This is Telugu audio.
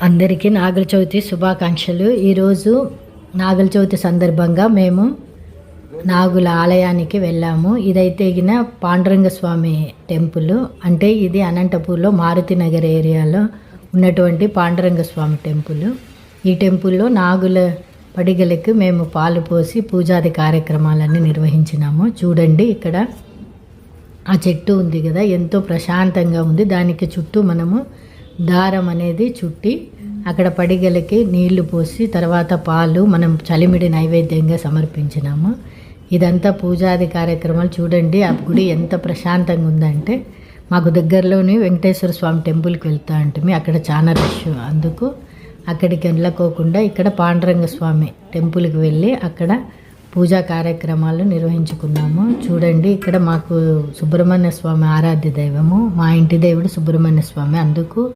అందరికీ నాగుల చవితి శుభాకాంక్షలు. ఈరోజు నాగుల చవితి సందర్భంగా మేము నాగుల ఆలయానికి వెళ్ళాము. ఇదైతే గిన పాండురంగ స్వామి టెంపుల్. అంటే ఇది అనంతపూర్లో మారుతి నగర్ ఏరియాలో ఉన్నటువంటి పాండురంగ స్వామి టెంపుల్. ఈ టెంపుల్లో నాగుల పడిగలకి మేము పాలు పోసి పూజాది కార్యక్రమాలన్నీ నిర్వహించినాము. చూడండి, ఇక్కడ ఆ చెట్టు ఉంది కదా, ఎంతో ప్రశాంతంగా ఉంది. దానికి చుట్టూ మనము దారం అనేది చుట్టి అక్కడ పడిగలకి నీళ్లు పోసి తర్వాత పాలు మనం చలిమిడి నైవేద్యంగా సమర్పించినాము. ఇదంతా పూజాది కార్యక్రమాలు. చూడండి ఆ గుడి ఎంత ప్రశాంతంగా ఉందంటే, మాకు దగ్గరలోని వెంకటేశ్వర స్వామి టెంపుల్కి వెళ్తా అంటే అక్కడ చాలా రష్, అందుకు అక్కడికి వెళ్ళకోకుండా ఇక్కడ పాండురంగ స్వామి టెంపుల్కి వెళ్ళి అక్కడ పూజా కార్యక్రమాలు నిర్వహించుకున్నాము. చూడండి, ఇక్కడ మాకు సుబ్రహ్మణ్య స్వామి ఆరాధ్య దైవము, మా ఇంటి దేవుడు సుబ్రహ్మణ్య స్వామి. అందుకు